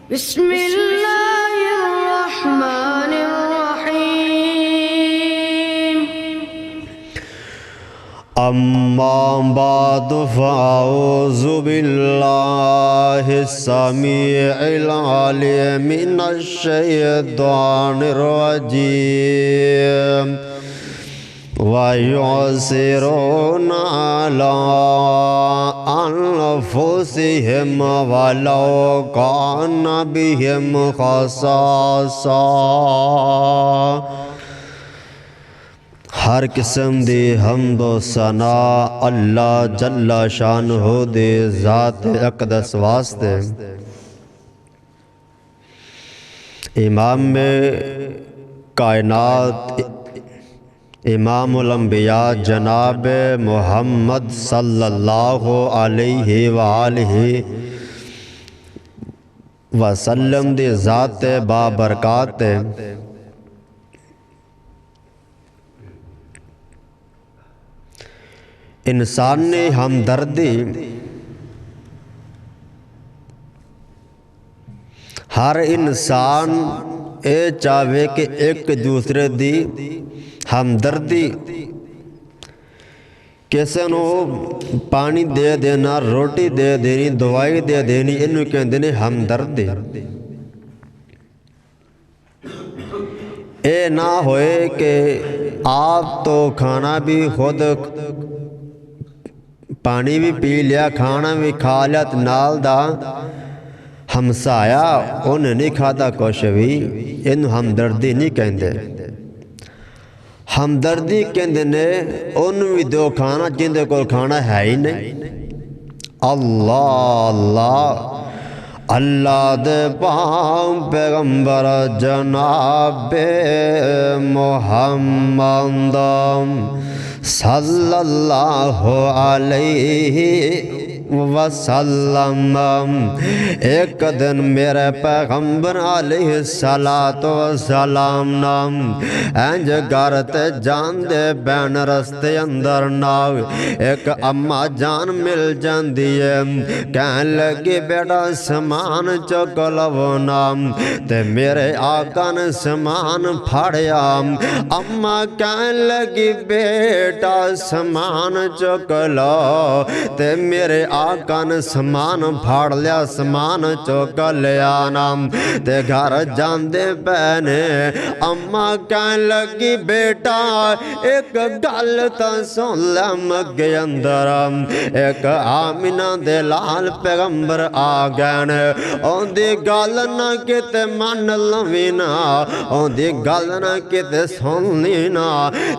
بسم اللہ الرحمن الرحیم اما بعد فاعوذ باللہ السمیع العلیم من الشیطان الرجیم وَيُعْصِرُونَ عَلَىٰ أَنفُسِهِمْ وَلَوْ كَانَ بِهِمْ خَصَاصَةٌ۔ ہر قسم دی حمد و ثنا اللہ جل شانہ دے ذات اقدس واسطے۔ امام کائنات امام الانبیاء جناب محمد صلی اللہ علیہ وآلہ وسلم دی ذات بابرکات انسان نے ہمدردی ہر انسان اے چاہے کہ ایک دوسرے دی ہمدردی کسے نو پانی دے دینا روٹی دے دینی دوائی دے دینی انہوں کہندے نے ہمدردی اے نہ ہوئے کہ آپ تو کھانا بھی خود پانی بھی پی لیا کھانا بھی کھا لیا نال دا ہمسایا انہیں نہیں کھاتا کچھ بھی انہوں ہمدردی نہیں کہندے ہمدردی کہندے نے انہوں بھی دو کھانا جندے کو کھانا ہے ہی نہیں اللہ اللہ دے پاک پیغمبر جناب محمد صلی اللہ علیہ وسلم ایک دن میرے پیغمبر علیہ السلام نام اینج گارتے جان دے بین رستے اندر ناو ایک اماں جان مل جان دیئے کہن لگی بیٹا سمان چکلو نام تے میرے آقا نے سمان پھاڑیا اماں کہن لگی بیٹا سمان چکلو تے میرے آقا نے سمان پھاڑ لیا سمان چوکا لیا نام تے گھر جان دے پہنے اماں کہن لگی بیٹا ایک گل تا سن لے مگے اندر ایک آمینہ دے لال پیغمبر آگین اون دی گل نہ کتے من لوینا اون دی گل نہ کتے سنینا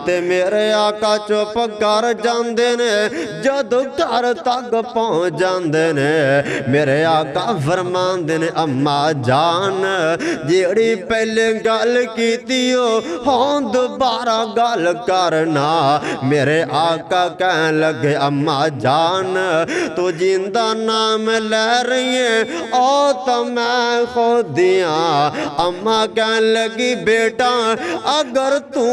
تے میرے آقا چوپ کر جان دے نے جدو گھر تک پہنچ جاندے نے میرے آقا فرمان دے نے اماں جان جیڑی پہلے گل کیتی ہوں دوبارہ گل کرنا میرے آقا کہن لگے اماں جان تو جیندہ نام لے رہی ہے او تو میں خود دیاں اماں کہن لگی بیٹا اگر تو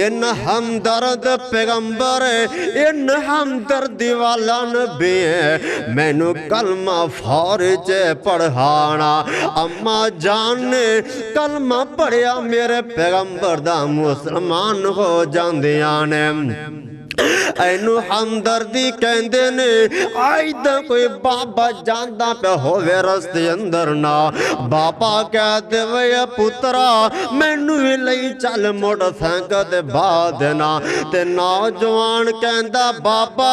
ان ہمدرد پیغمبر ان ہمدردی والا نبی ہے میں نو کلمہ فورج پڑھانا اماں جان نے کلمہ پڑھیا میرے پیغمبر دا مسلمان ہو جاندیاں نے اینو ہمدردی کہندے نے آئی دا کوئی بابا جاندہ پہ ہوئے رستے اندر نا بابا کہتے وے پترا مینو ہی لئی چل موڑ سینکہ دے بادنا تے نوجوان کہندہ بابا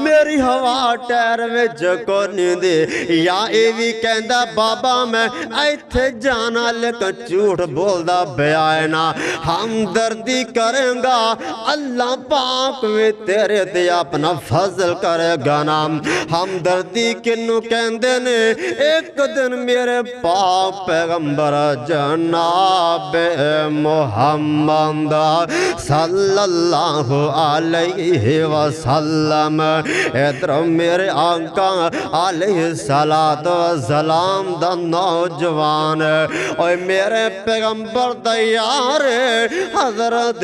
میری ہوا ٹیر وچ کو نہیں دے یا ایوی کہندہ بابا میں ایتھے جانا لیکن جھوٹ بول دا بیائنا ہمدردی کریں گا اللہ پاک وے تیرے دے اپنا فضل کرے گا نام ہمدردی کنو کہندے نے ایک دن میرے پاک پیغمبر جناب محمد صلی اللہ علیہ وسلم ادھر میرے آقا علیہ السلام دا نوجوان اوہ میرے پیغمبر دا یار حضرت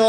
2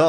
2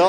2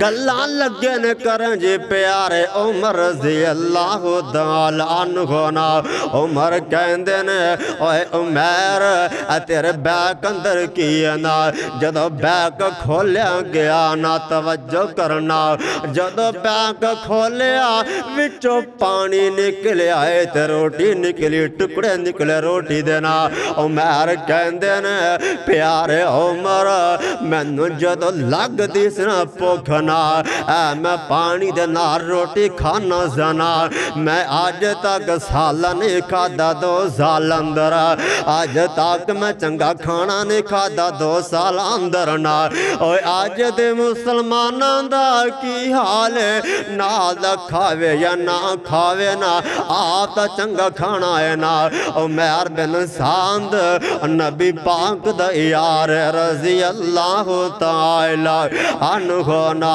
ਗੱਲਾਂ ਲੱਗੇ ਨੇ ਕਰਨ ਜੀ ਪਿਆਰੇ ਉਮਰ ਰਜ਼ੀ ਅੱਲਾਹੁ ਤਾਲਾ ਅਨਹੁ ਨਾ ਉਮਰ ਕਹਿੰਦੇ ਨੇ ਓਏ ਉਮਰ ਆ ਤੇਰੇ ਬੈਕ ਅੰਦਰ ਕੀ ਹੈ ਨਾ ਜਦੋਂ ਬੈਕ ਖੋਲਿਆ ਗਿਆ ਨਾ ਤਵੱਜੋ ਕਰਨਾ ਜਦੋਂ ਬੈਕ ਖੋਲਿਆ ਵਿੱਚੋਂ ਪਾਣੀ ਨਿਕਲਿਆ ਏ ਤੇ ਰੋਟੀ ਨਿਕਲੀ ਟੁਕੜੇ ਨਿਕਲੇ ਰੋਟੀ ਦੇ ਨਾ ਉਮਰ ਕਹਿੰਦੇ ਨੇ ਪਿਆਰੇ ਉਮਰ ਮੈਨੂੰ ਜਦੋਂ ਲੱਗਦੀ ਸੀ ਨਾ ਭੁੱਖ ਨਾ ਮੈਂ ਪਾਣੀ ਦੇ ਨਾਲ ਰੋਟੀ ਖਾਣਾ ਜਾਣਾ ਮੈਂ ਅੱਜ ਤੱਕ ਸਾਲਾਂ ਨਹੀਂ ਖਾਦਾ 2 ਸਾਲ ਅੰਦਰ ਅੱਜ ਤੱਕ ਮੈਂ ਚੰਗਾ ਖਾਣਾ ਨਹੀਂ ਖਾਦਾ 2 ਸਾਲ ਅੰਦਰ ਨਾ ਓਏ ਅੱਜ ਦੇ ਮੁਸਲਮਾਨਾਂ ਦਾ ਕੀ ਹਾਲ ਹੈ ਨਾ ਦਾ ਖਾਵੇ ਜਾਂ ਨਾ ਖਾਵੇ ਨਾ ਆਪ ਤਾਂ ਚੰਗਾ ਖਾਣਾ ਹੈ ਨਾ ਉਮਰ ਬਿਨ ਸਾਂਦ ਨਬੀ ਪਾਕ ਦਾ ਯਾਰ ਰਜ਼ੀ ਅੱਲਾਹੁ ਤਾਲਾ ਅਨਹੁ ਨਾ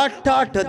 8-8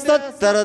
70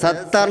70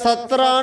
17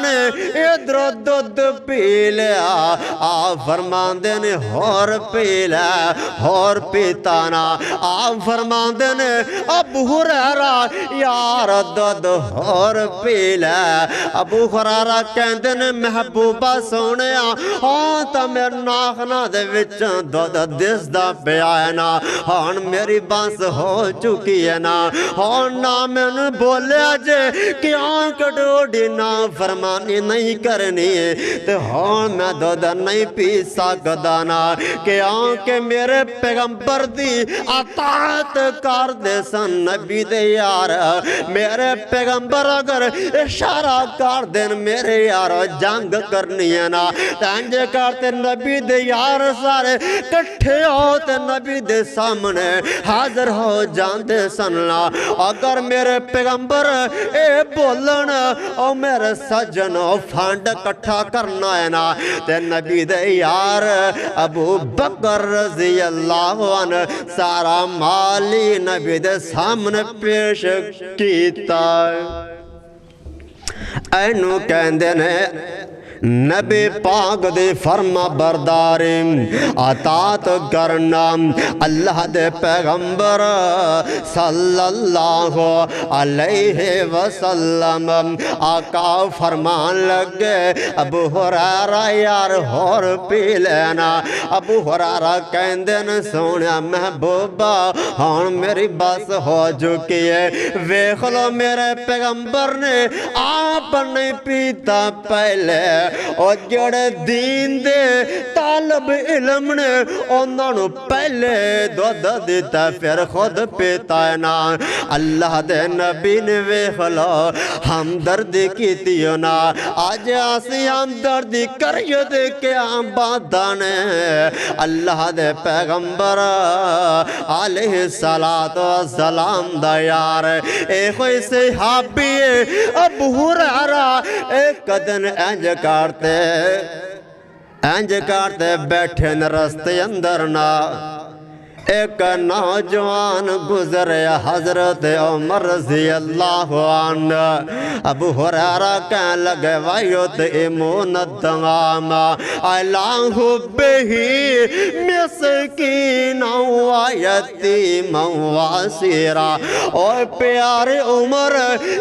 نے ادھروں دودھ پی لیا آپ فرماندے نے ہور پی لیا ہور پیتا نا آپ فرماندے نے ابو ہریرہ یار دودھ ہور پی لیا ابو ہریرہ کہندے نے محبوبہ سونے ہاں تا میرے ناخنا دے وچوں دودھ دسدا پیا ہے نا ہاں میری بانس ہو چکی ہے نا ہاں نہ میں نے بولیا جے کہ آنکھ ڈوڑی نا فرمانی نہیں کرنی تے ہاں میں دودھ نہیں پی سکدا نا کہ آنکھ میرے پیغمبر دی اطاعت کر دے سن نبی دے یار میرے پیغمبر اگر اشارہ کر دین میرے یار جنگ کرنی ہے نا تنجے کرتے نبی دے یار سارے کٹھے ہوتے نبی دے سامنے حاضر ہو جاندے سننا اگر میرے پیغمبر اے بولن او میرے سجن او فانڈ کٹھا کرنا ہے نا تے نبی دے یار ابو بکر رضی اللہ عنہ سارا مالی نبی دے سامنے پیش کیتا اینو کہندے نے نبی پاک دے فرما برداری اطاعت کرنا اللہ دے پیغمبر صلی اللہ علیہ وسلم آقا فرمان لگے ابو ہریرہ یار ہور پی لینا ابو ہریرہ کہندے نے سونا محبوبہ ہاں میری بس ہو چکی ہے ویکھ لو میرے پیغمبر نے آپ نہیں پیتا پہلے اور جڑے دین دے طالب علم نے انہوں پہلے دودھ دیتا پھر خود پیتا ہے نا اللہ دے نبی نے ویکھ لو ہمدردی کیتیو نا آج آسی ہمدردی کریو دے کے آبادانے اللہ دے پیغمبر علیہ السلام دا یار اے کوئی صحابی ابو ہریرہ ایک دن انج کرتے بیٹھے ن رستے اندر نا ایک نوجوان گزرے حضرت عمر رضی اللہ عنہ ابو ہریرہ کہنے لگے وَيُطْعِمُونَ الطَّعَامَ عَلَىٰ حُبِّهِ مِسْكِينًا وَيَتِيمًا وَأَسِيرًا اور پیارے عمر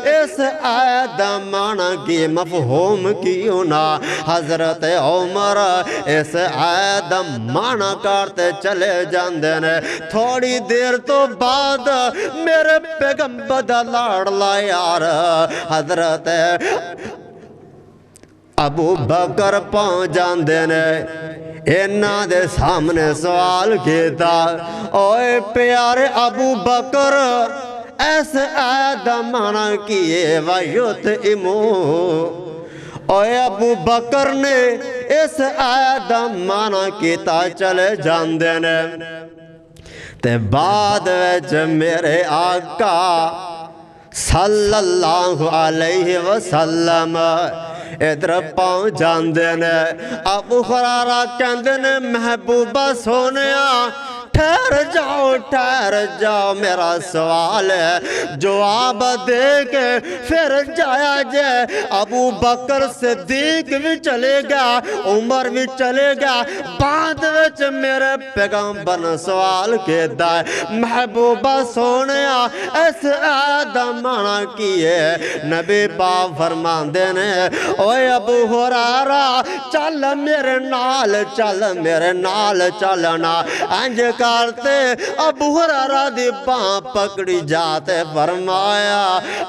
اس آیت معنی کی مفہوم کیوں نہ حضرت عمر اس آیت معنی کرتے چلے جاندے نے تھوڑی دیر تو بعد میرے پیغمبر دا لاڑلا یار حضرت ابو بکر پہنچ جاندے نے انہاں دے سامنے سوال کیتا اوے پیارے ابو بکر ایسے آیت معنی کیے وَيُطْعِمُونَ اوے ابو بکر نے اس آیت معنی کیتا چلے جاندے نے تے بعد وچ میرے آقا صلی اللہ علیہ وسلم ادھر پہنچ جاندے نے ابو ہریرہ کہندے نے محبوبہ سونیا ٹھہر جاؤ میرا سوال ہے جواب دے کے پھر جایا جائے ابو بکر صدیق بھی چلے گا عمر بھی چلے گا بعد وچ میرے پیغمبر سوال کیتا ہے محبوبہ سونیا اس آیت معنی کیے نبی پاک فرماندے نے اوے ابو ہریرہ چل میرے نال چلنا انج کرتے ابو ہریرہ دی باں پکڑی جاتے فرمایا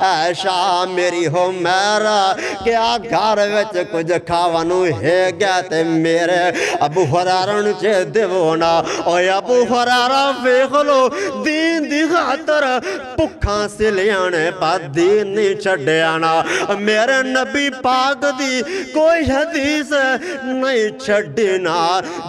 اے شاہ میری ہو میرا کیا گھر وچ کچھ کھاونو ہے گیا تے میرے ابو ہریرہ نچے دیونا اوے ابو ہریرہ ویکھ لو دین دی خاطر پکھاں سلیانے پا دین نہیں چھڈیانا میرے نبی پاک دی کوئی حدیث نہیں چھڈینا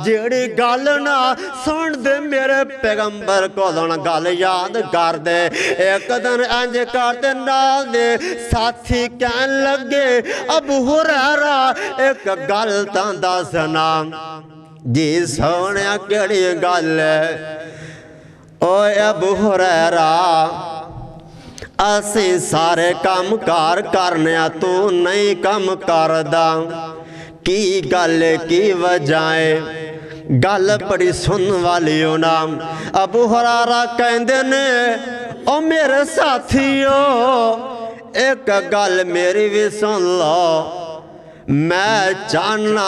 جیڑی گل نہ سن دے میرے پیغمبر کو دن گل یاد کر دے ایک دن انج کرتے نال دے ساتھی کہن لگے ابو ہریرہ ایک گل تاں دسنا جی سونیا کیڑی گل ہے اوے ابو ہریرہ ਅਸੀਂ ਸਾਰੇ ਕੰਮ ਕਾਰ ਕਰਨੇ ਆ ਤੂੰ ਨਹੀਂ ਕੰਮ ਕਰਦਾ ਕੀ ਗੱਲ ਕੀ ਵਜ੍ਹਾ ਏ ਗੱਲ ਬੜੀ ਸੁਣਨ ਵਾਲੀ ਓ ਨਾਮ ਅਬੂ ਹੁਰੈਰਾ ਕਹਿੰਦੇ ਨੇ ਓ ਮੇਰੇ ਸਾਥੀਓ ਇੱਕ ਗੱਲ ਮੇਰੀ ਵੀ ਸੁਣ ਲਓ ਮੈਂ ਚਾਹਨਾ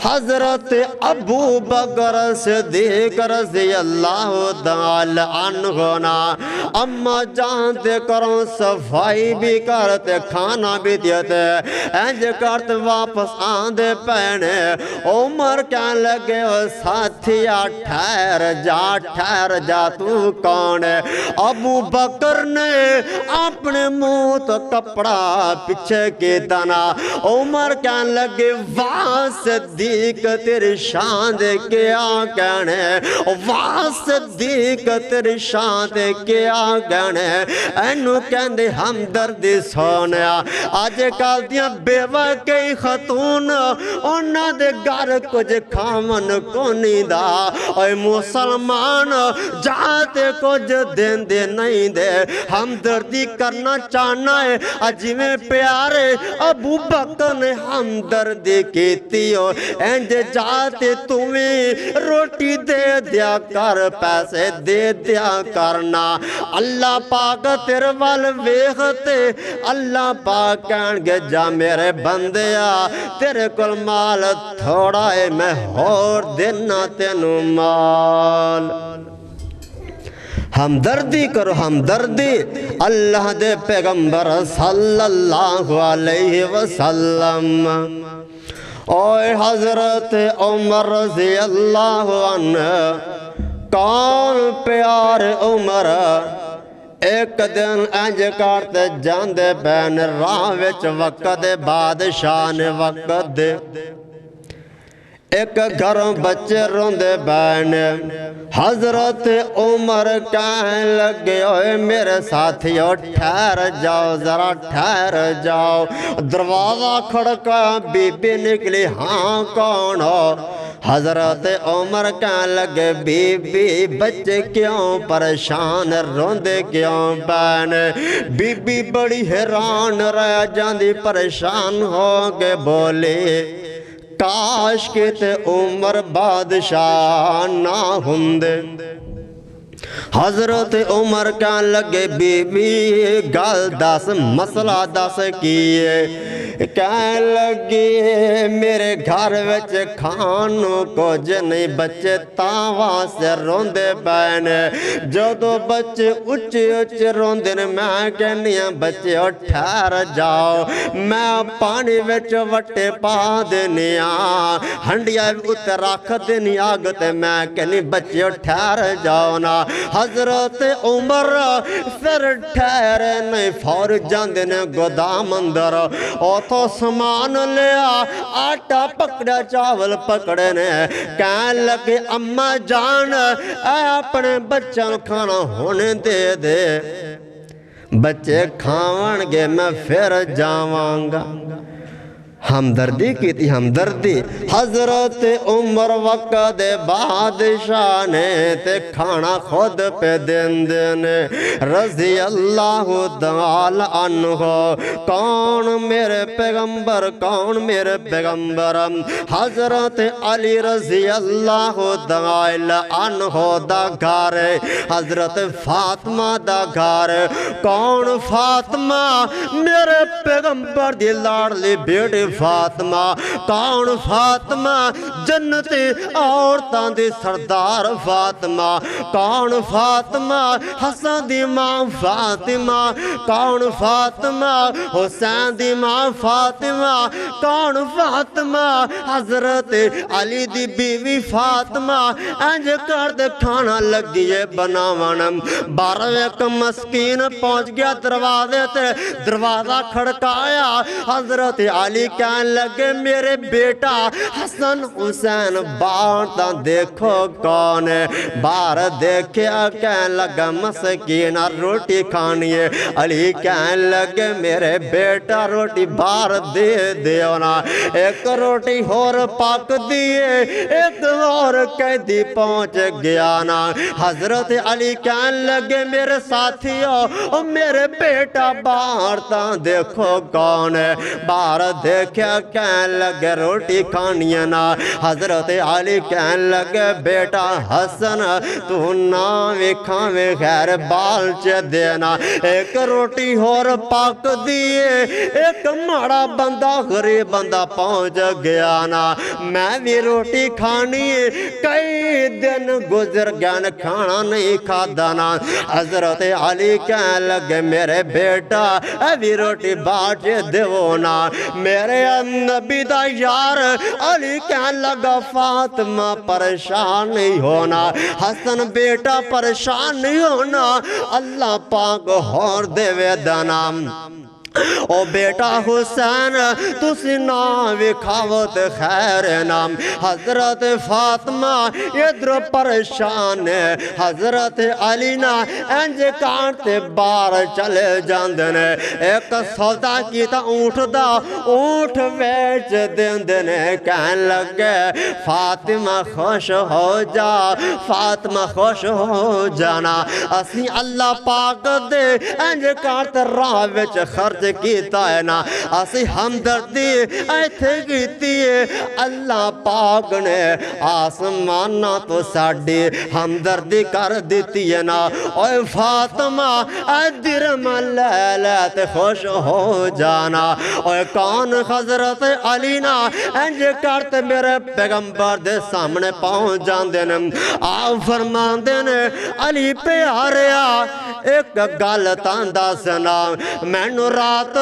حضرت ابو بکر صدیق رضی اللہ تعالی عنہ نا اما جانتے کرو صفائی بھی کرتے کھانا بھی دیتے انج کرتے واپس آندے پہنے عمر کہنے لگے ساتھیا ٹھہر جا تو کون ہے ابو بکر نے اپنے منہ تو کپڑا پیچھے کی دنا عمر کہنے لگے واہ صدیق تیری شان دے کیا کہنے واہ صدیق تیری شان دے کیا کہنے اینو کہندے ہمدردی سونیا آج کل دیاں بیوہ کئی خاتون انہاں دے گھر کچھ کھاون کونی دا اے مسلمان جاتے کچھ دین دے نہیں دے ہمدردی کرنا چاہنا ہے اجی میں پیارے ابو بکر نے ہمدردی کیتی ہو انج جاتے تمہیں روٹی دے دیا کر پیسے دے دیا کرنا اللہ پاک تیرے وال ویختے اللہ پاک کہن گے جا میرے بندیا تیرے کل مال تھوڑا ہے میں اور دینا تینو مال ہمدردی کرو ہمدردی اللہ دے پیغمبر صلی اللہ علیہ وسلم اوہ حضرت عمر رضی اللہ عنہ کون پیار عمر ایک دن انج کرتے جاندے بین راہ وچ وقت بادشاہ نے وقت دے ایک گھروں بچے روندے بین حضرت عمر کہنے لگے اوے میرے ساتھیو ٹھہر جاؤ ذرا ٹھہر جاؤ دروازہ کھڑکا بی بی نکلی ہاں کون ہو حضرت عمر کہنے لگے بی بی بچے کیوں پریشان روندے کیوں بین بی بی بڑی حیران رہ جاندی پریشان ہو کے بولے کاش کے تے عمر بادشاہ نہ ہوندے حضرت عمر کہنے لگے بی بی گل دس مسئلہ دس کیے کہنے لگے میرے گھر وچ کھانوں کچھ نہیں بچے تاواں سے روندے پہنے جدو بچے اچھے اچھے روندے میں کہنیاں بچے ٹھہر جاؤ میں پانی وچ وٹے پا دینیاں ہنڈیا اتر رکھ دینی آگتے میں کہنی بچے ٹھہر جاؤ نا حضرت عمر پھر ٹھہرے نہیں فور جاندے نے گودام اندر اوتھو سامان لیا آٹا پکڑا چاول پکڑے نے کہنے لگے اماں جان اے اپنے بچوں کھانا ہونے دے دے بچے کھاون گے میں پھر جاواں گا ہمدردی کی تھی ہمدردی حضرت عمر وقت بادشاہ نے تے کھانا خود پہ دین دینے رضی اللہ تعالی عنہ کون میرے پیغمبر کون میرے پیغمبر حضرت علی رضی اللہ تعالی عنہ دا گھر حضرت فاطمہ دا گھر کون فاطمہ میرے پیغمبر دی لاڈلی بیٹی فاطمہ کون فاطمہ جنتی عورتاں دی سردار فاطمہ کون فاطمہ حسن دی ماں فاطمہ کون فاطمہ حسین دی ماں فاطمہ کون فاطمہ حضرت علی دی بیوی فاطمہ انج کر دے کھانا لگیے بناون باہر ایک مسکین پہنچ گیا دروازے تے دروازہ کھڑکایا حضرت علی کہنے لگے میرے بیٹا حسن حسین باہر دیکھو کون ہے باہر دیکھیا کہنے لگا مسکین روٹی کھانی ہے علی کہنے لگے میرے بیٹا روٹی باہر دے دیونا ایک روٹی اور پاک دیے ایک اور قیدی پہنچ گیا نا حضرت علی کہنے لگے میرے ساتھیوں میرے بیٹا باہر دیکھو کون ہے باہر دیکھیا کہنے لگے روٹی کھانی نا حضرت علی کہنے لگے بیٹا حسن تو ناوے کھاوے غیر بال چے دینا ایک روٹی اور پاک دیے ایک ماڑا بندہ غریب بندہ پہنچ گیا نا میں بھی روٹی کھانی ہے کئی دن گزر گئے کھانا نہیں کھادا نا حضرت علی کہنے لگے میرے بیٹا ابھی روٹی باٹے دیو نا میرے نبی دا یار علی کہنے لگا فاطمہ پریشان نہیں ہونا حسن بیٹا پریشان نہیں ہونا اللہ پاک اور دے دانا او بیٹا حسین تسی نام وکھاوت خیر نام حضرت فاطمہ ادھر پریشان ہے حضرت علی نا انج کانٹے بار چلے جاندنے ایک سودا کیتا اونٹ دا اونٹ ویچ دیندنے کہن لگے فاطمہ خوش ہو جا فاطمہ خوش ہو جانا اسی اللہ پاک دے انج کانٹے راہ وچ خرچ کیتا ہے نا اسی ہمدردی ایتھے کیتی ہے اللہ پاک نے آسمانہ تو ساڑی ہمدردی کر دیتی ہے نا اوہ فاطمہ درم لیلت خوش ہو جانا اوہ کون حضرت علی نا انج کرتے میرے پیغمبر دے سامنے پہنچ جاندے نے آپ فرمان دے نے علی پیاریا ایک گل تاندہ سنا میں نو رات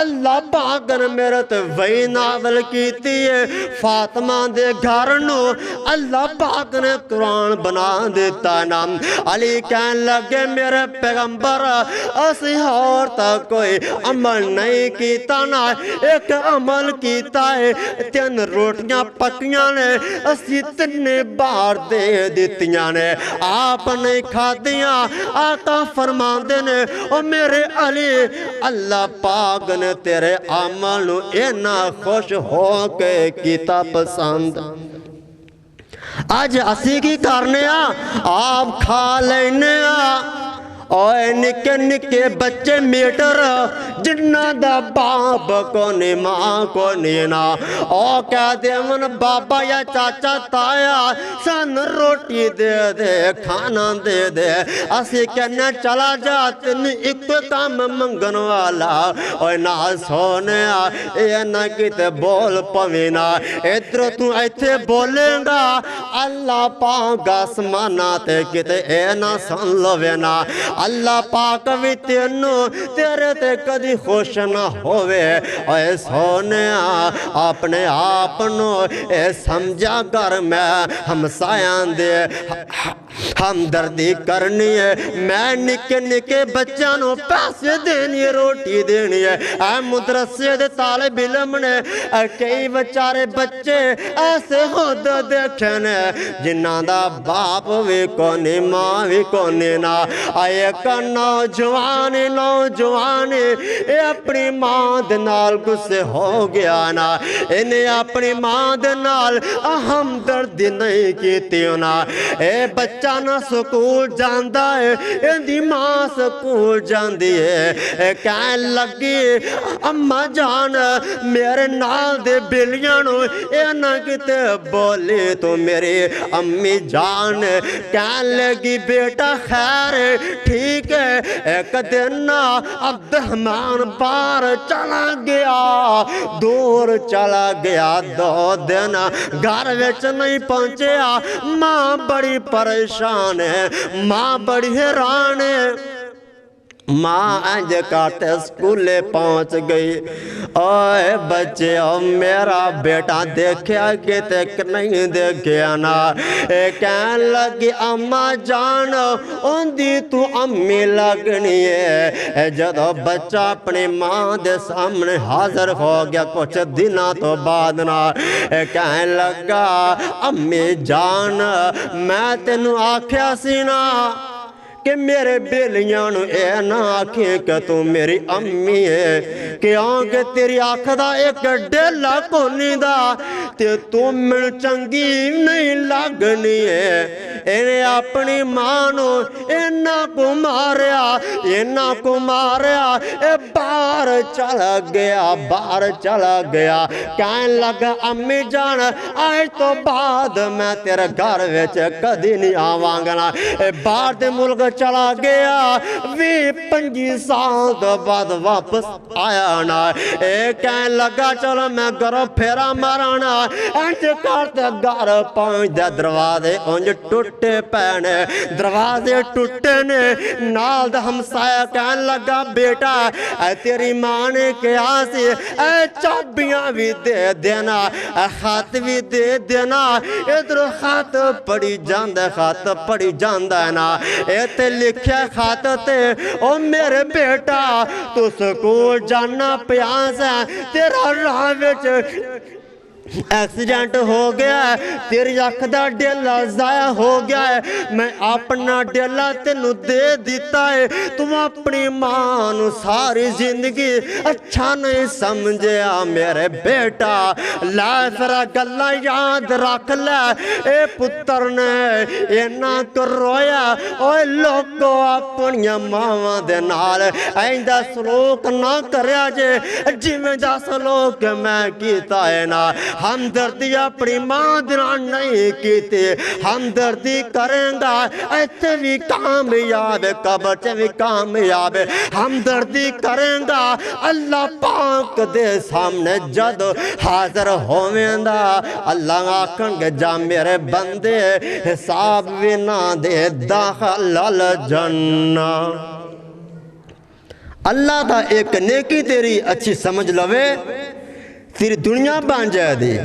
اللہ پاک نے میرے تے وہی نازل کیتی ہے فاطمہ دے گھر نو اللہ پاک نے قرآن بنا دیتا نا علی کہن لگے میرے پیغمبر اسی اور تک کوئی عمل نہیں کیتا نا ایک عمل کیتا ہے 3 روٹیاں پکیاں نے اسی 3 بار دے دیتیاں نے آپ نے کھا دیا آقا فرمان دینے او میرے علی اللہ پاک نے تیرے عمل نو اینا خوش ہو کے کیتا پسند آج اسی کی کرنے آپ کھا لینے اوے نکے نکے بچے میٹر جنہ دا باپ کو نی ماں کو نینا او کہہ دے من بابا یا چاچا تایا سن روٹی دے دے کھانا دے دے اسی کہنے چلا جاتے ایک کام منگن والا اوے نہ سونے اے نہ کتے بول پوینا ادھر تو ایتھے بولیں گا اللہ پاک آسماناتے کتے اے نہ سن لو وینا اللہ پاک بھی تیرے تے کدی خوش نہ ہوئے اے سونے اپنے آپنو اے سمجھا کر میں ہمسایاں دے ہمدردی کرنی ہے میں نکے نکے بچانوں پیسے دینی ہے روٹی دینی ہے اے مدرسے دے طالب علم نے کئی بچارے بچے ایسے خود دیکھنے جنہ دا باپ بھی کونی ماں بھی کونی نا آئے کا نوجوان اے اپنی ماں دے نال گسے ہو گیا نا انہیں اپنی ماں دے نال ہمدردی نہیں کیتی نا اے بچہ نہ سکول جاندہ ہے اندھی ماں سکول جاندی ہے کہن لگی اممہ جان میرے نال دے بلیانو اے نہ کتے بولی تو میری امی جان کہن لگی بیٹا خیر ٹھیک ہے ایک دن عبدالرحمن بار چلا گیا دور چلا گیا 2 دن گھر وچ نہیں پہنچیا ماں بڑی پریشان ہے ماں بڑی حیران ہے ماں انج کاتے سکولے پہنچ گئی اوے بچے میرا بیٹا دیکھیا کہ تک نہیں دیکھیا نا کہن لگی اماں جان اندھی تو امی لگنی ہے جدو بچہ اپنی ماں دے سامنے حاضر ہو گیا کچھ دنہ تو بعد نا کہن لگا امی جان میں تینوں آکھیا سی نا کہ میرے بیلیاں اے نہ آکھیں کہ تو میری امی ہے کہ آنکہ تیری آنکھ دا ایک ڈیلا کونی دا تے تو من چنگی نہیں لگنی ہے انہیں اپنی مانو اینا کو ماریا اے باہر چلا گیا کہن لگا امی جان آج تو بعد میں تیرے گھر ویچ کدی نہیں آوانگنا اے باہر دے ملک چلا گیا 20-25 سال تو بعد واپس آیا نا کہنے لگا چلو میں گھروں پھیرا مارانا انج کرتے گھر پہنچ دے دروازے انج ٹوٹے پینے دروازے ٹوٹے نے نال دا ہمسایہ کہنے لگا بیٹا اے تیری ماں نے کیا سی اے چابیاں بھی دے دینا اے خط بھی دے دینا ادھر خط پڑی جاندہ خط پڑی جاندہ نا اے تے لکھیا خط تے او میرے بیٹا تو سکول جانا پیاس ہے تیرا راہ وچ ایکسیڈنٹ ہو گیا ہے تیری اکھ دا ڈیلا ضائع ہو گیا ہے میں اپنا ڈیلا تینوں دے دیتا ہے تم اپنی ماں نو ساری زندگی اچھا نہیں سمجھیا میرے بیٹا لائفرا گلہ یاد رکھ لے اے پتر نے اینا کر رویا اوے لوگو اپنی ماں دے نال ایندہ سلوک نہ کریا جے جی میں دا سلوک میں کیتا ہے نا ہمدردی اپنی ماں دینا نہیں کیتے ہمدردی کریں گا ایتے بھی کامیاب قبر چے بھی کامیاب ہمدردی کریں گا اللہ پاک دے سامنے جد حاضر ہوئیں دا اللہ آکھن گے جا میرے بندے حساب بھی نہ دے داخل الجنہ اللہ دا ایک نیکی تیری اچھی سمجھ لوے تیری دنیا بان جائے دے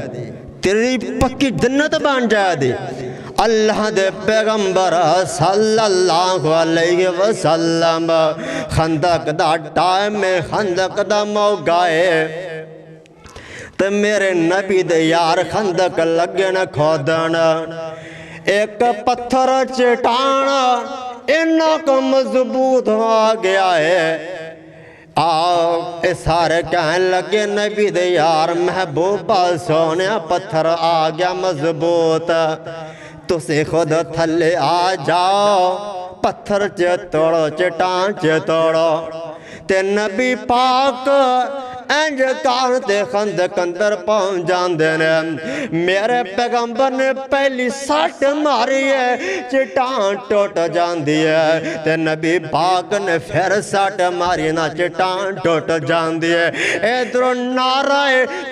تیری پکی جنت بان جائے دے اللہ دے پیغمبر صلی اللہ علیہ وسلم خندق دا ٹائم میں خندق دا موقعے تو میرے نبی دے یار خندق لگے نہ کھودن ایک پتھر چٹان انہاں کو مضبوط ہو گیا ہے آؤ سارے کہنے لگے نبی دے یار محبوبہ سونے پتھر آ گیا مضبوط تو سے خود تھلے آ جاؤ پتھر چے توڑو چٹان چے توڑو تے نبی پاک انج کارتے خندق اندر پہنچ جاندے نے میرے پیغمبر نے پہلی سٹ ماری ہے چٹان ٹوٹ جاندی ہے تے نبی پاک نے پھر سٹ ماری نا چٹان ٹوٹ جاندی ہے ادھر نعرہ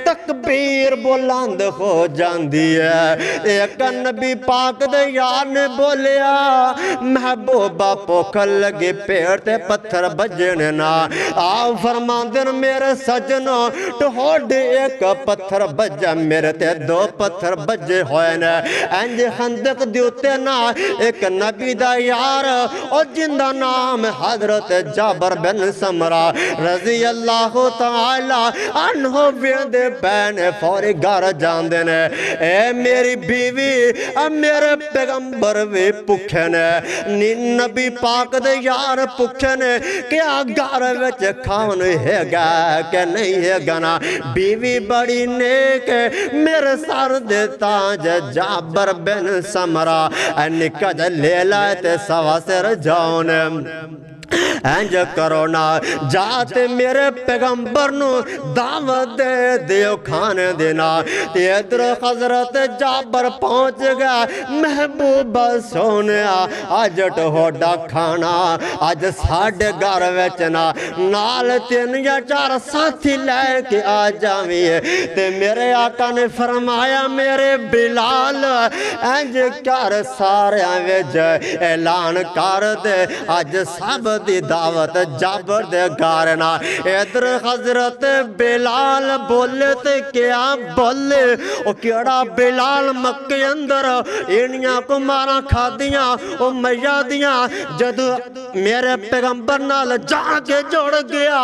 تکبیر بلند ہو جاندی ہے ایک نبی پاک دے یار نے بولیا محبوبہ پوکھل لگے پیڑ تے پتھر بجنے نا آؤ فرماندن میرے سجنوں ٹھوڑ ایک پتھر بجا میرے تے دو پتھر بجے ہوئے نا انج خندق دیوتے نا ایک نبی دا یار اور جن دا نام حضرت جابر بن سمرہ رضی اللہ تعالی عنہ ویندے پہنے فوری گھر جان دینے اے میری بیوی میرے پیغمبر وی پکھنے نبی پاک دے یار پکھنے کیا گھر وچ کھان ہے گا کہ نہیں ہے گنا بیوی بڑی نیک میرے سر دے تاج جابر بن سمرہ نکج لے لائے تے سوا سر جاؤنے انج کرونا جاتے میرے پیغمبر نو دعوت دے دیو کھانے دینا ادھر حضرت جابر پہنچ گیا محبوبہ سونیا آج ٹھوڑا کھانا آج ساڑھے گھر ویچنا نال 3 یا 4 ساتھی لے کے آ جاویے تے میرے آقا نے فرمایا میرے بلال انج کر سارے ویج اعلان کر دے آج سب دی دعوت جابر دے گارنا ادھر حضرت بلال بولے تے کیا بولے او کیڑا بلال مکے اندر انیاں کو مارا کھا دیاں او میاں دیاں جد میرے پیغمبر نال جا کے جوڑ گیا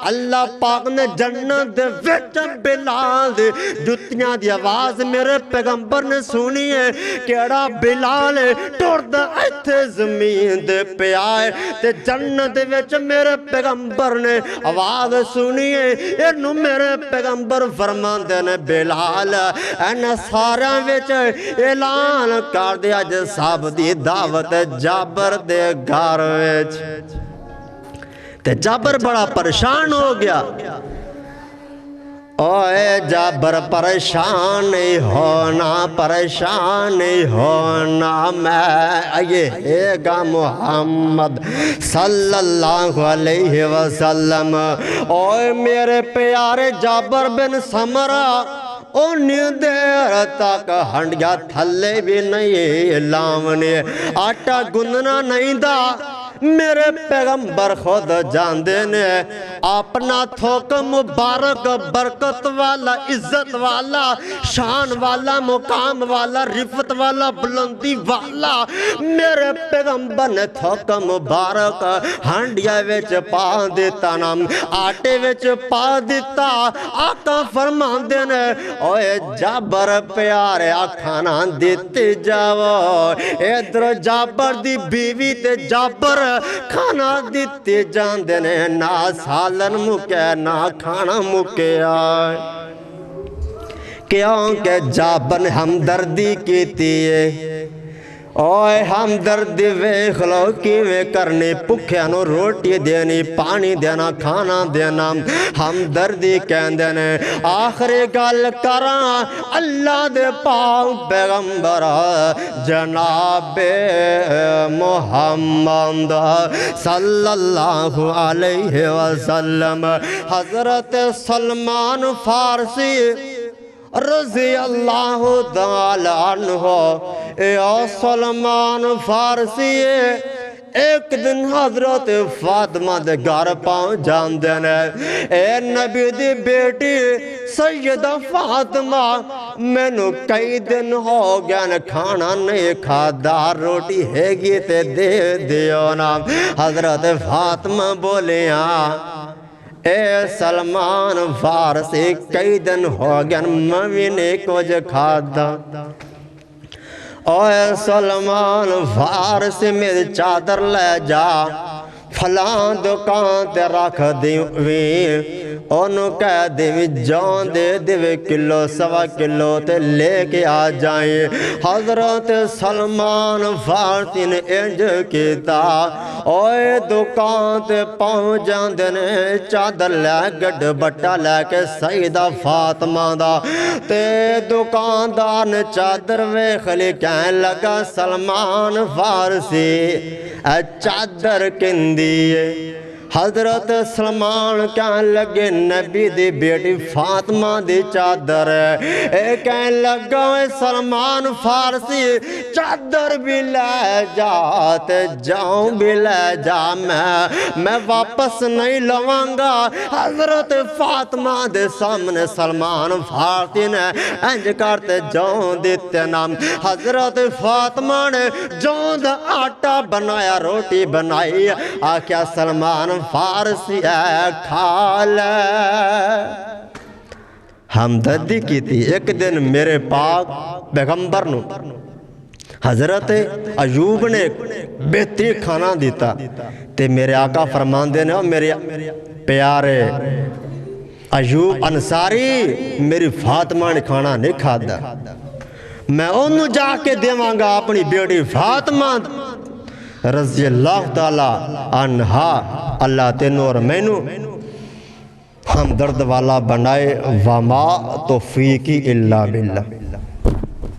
اللہ پاک نے جنت دے وچ بلال دے جتیاں دی آواز میرے پیغمبر نے سنی ہے کیڑا بلال ٹوڑ دا ایتھے زمین دے پہ آئے تے جنت دے وچ میرے پیغمبر نے آواز سنی ہے انہوں میرے پیغمبر فرمان دے نے بلال انہ سارا وچ اعلان کر دیا جے صاحب دی دعوت جابر دے گھر وچ تے جابر بڑا پریشان ہو گیا اوے جابر پریشان نہیں ہونا، پریشان نہیں ہونا، میں یہ گا محمد صلی اللہ علیہ وسلم۔ اوے میرے پیارے جابر بن سمرہ اونی دیر تک ہنڈیا تھلے بھی نہیں لاونے، آٹا گندنا نہیں دا۔ میرے پیغمبر خود جاندے نے اپنا تھوک مبارک برکت والا، عزت والا، شان والا، مقام والا، رفت والا، بلندی والا میرے پیغمبر نے تھوک مبارک ہانڈیا ویچ پا دیتا نام، آٹے ویچ پا دیتا۔ آقا فرماندے نے اوے جابر پیارے کھانا دیتے جاؤ، ادھر جابر دی بیوی تے جابر کھانا دیتے جاندے نے، نہ سالن مکے نہ کھانا مکے آئے، کیونکہ جابر نے ہمدردی کیتی ہے۔ اوے ہمدردی ویکھ لو کیویں کرنی، بھکھیاں نو روٹی دینی، پانی دینا، کھانا دینا، ہمدردی کہندے نے۔ آخری گل کراں اللہ دے پاک پیغمبر جناب محمد صلی اللہ علیہ وسلم، حضرت سلمان فارسی رضی اللہ تعالی عنہ، یا سلمان فارسی ایک دن حضرت فاطمہ دے گھر پہنچ جاندے نے، اے نبی دی بیٹی سیدہ فاطمہ مینوں کئی دن ہو گیا نے کھانا نہیں کھادا، روٹی ہے گی تے دے دیو نا۔ حضرت فاطمہ بولیاں اے سلمان فارسی کئی دن ہو گیا میں نے کچھ کھادا۔ اوے سلمان فارسی میری چادر لے جا، فلاں دکان تے رکھ دیویں، انہوں کہہ دیویں جان دے دیویں کلو سوا کلو تے لے کے آ جائیں۔ حضرت سلمان فارسی نے انج کیتا، اوے دکان تے پہنچ جاندے نے، چادر لے گڈ بٹا لے کے سیدہ فاطمہ دا، تے دکاندار نے چادر ویکھ لی، کہنے لگا سلمان فارسی اے چادر کندی ہے؟ حضرت سلمان کہنے لگے نبی دی بیٹی فاطمہ دی چادر ہے۔ اے کہنے لگا سلمان فارسی چادر بھی لے جا تے جاؤں بھی لے جا، میں واپس نہیں لوانگا۔ حضرت فاطمہ دے سامنے سلمان فارسی نے انج کرتے جاؤں دیتے نام۔ حضرت فاطمہ نے جاؤں دا آٹا بنایا، روٹی بنائی، آکھیا سلمان فارسی ہے کھا لے۔ ہمدردی کی تھی۔ ایک دن میرے پاک پیغمبر نو حضرت ایوب نے بہتری کھانا دیتا، تے میرے آقا فرماندے نے میرے پیارے ایوب انصاری میری فاطمہ نے کھانا نہیں کھادا، میں انہوں جا کے دیواں گا اپنی بیٹی فاطمہ رضی اللہ تعالی عنہا، اللہ تینوں اور مینوں ہم درد والا بنائے، وما توفیقی الا باللہ۔